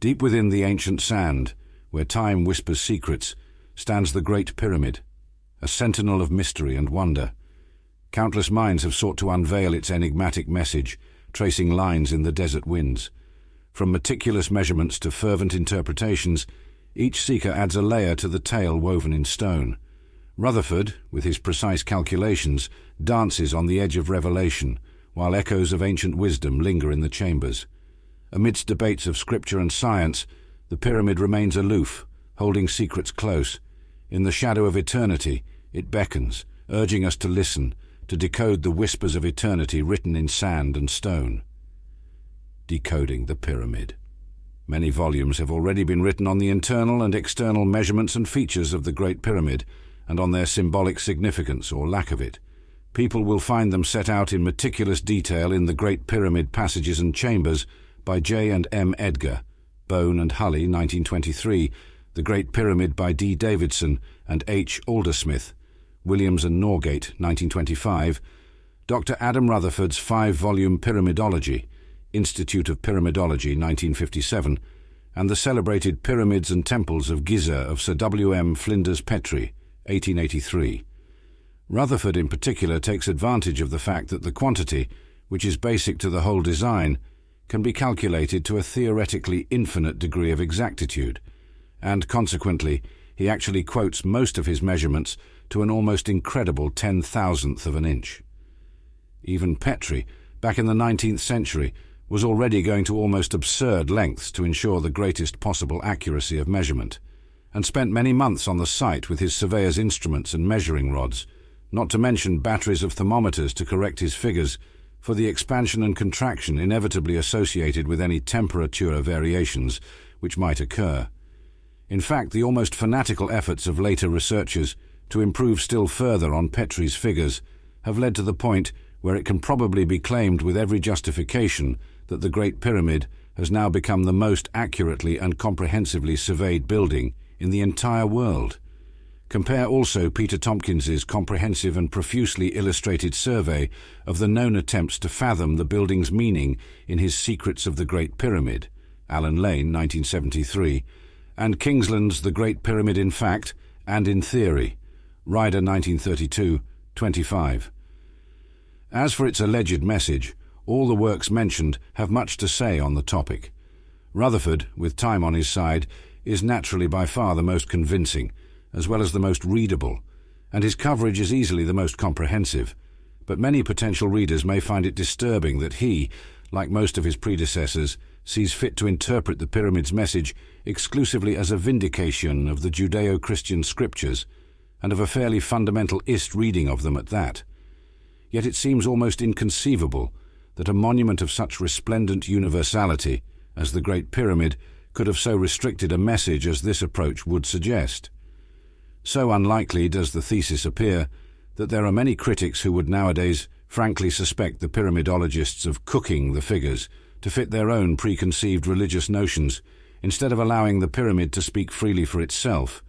Deep within the ancient sand, where time whispers secrets, stands the Great Pyramid, a sentinel of mystery and wonder. Countless minds have sought to unveil its enigmatic message, tracing lines in the desert winds. From meticulous measurements to fervent interpretations, each seeker adds a layer to the tale woven in stone. Rutherford, with his precise calculations, dances on the edge of revelation, while echoes of ancient wisdom linger in the chambers. Amidst debates of scripture and science, the pyramid remains aloof, holding secrets close. In the shadow of eternity, it beckons, urging us to listen, to decode the whispers of eternity written in sand and stone. Decoding the Pyramid. Many volumes have already been written on the internal and external measurements and features of the Great Pyramid, and on their symbolic significance or lack of it. People will find them set out in meticulous detail in The Great Pyramid Passages and Chambers by J. and M. Edgar, Bone and Hulley, 1923, The Great Pyramid by D. Davidson and H. Aldersmith, Williams and Norgate, 1925, Dr. Adam Rutherford's 5-volume Pyramidology, Institute of Pyramidology, 1957, and the celebrated Pyramids and Temples of Giza of Sir W. M. Flinders Petrie, 1883. Rutherford in particular takes advantage of the fact that the quantity, which is basic to the whole design, can be calculated to a theoretically infinite degree of exactitude, and consequently he actually quotes most of his measurements to an almost incredible 10,000th of an inch. Even Petrie, back in the 19th century, was already going to almost absurd lengths to ensure the greatest possible accuracy of measurement, and spent many months on the site with his surveyor's instruments and measuring rods, not to mention batteries of thermometers to correct his figures for the expansion and contraction inevitably associated with any temperature variations which might occur. In fact, the almost fanatical efforts of later researchers to improve still further on Petrie's figures have led to the point where it can probably be claimed with every justification that the Great Pyramid has now become the most accurately and comprehensively surveyed building in the entire world. Compare also Peter Tompkins's comprehensive and profusely illustrated survey of the known attempts to fathom the building's meaning in his Secrets of the Great Pyramid, Allen Lane, 1973, and Kingsland's The Great Pyramid in Fact and in Theory, Ryder, 1932, 25. As for its alleged message, all the works mentioned have much to say on the topic. Rutherford, with time on his side, is naturally by far the most convincing, as well as the most readable, and his coverage is easily the most comprehensive. But many potential readers may find it disturbing that he, like most of his predecessors, sees fit to interpret the pyramid's message exclusively as a vindication of the Judeo-Christian scriptures, and of a fairly fundamentalist reading of them at that. Yet it seems almost inconceivable that a monument of such resplendent universality as the Great Pyramid could have so restricted a message as this approach would suggest. So unlikely does the thesis appear that there are many critics who would nowadays frankly suspect the pyramidologists of cooking the figures to fit their own preconceived religious notions, instead of allowing the pyramid to speak freely for itself,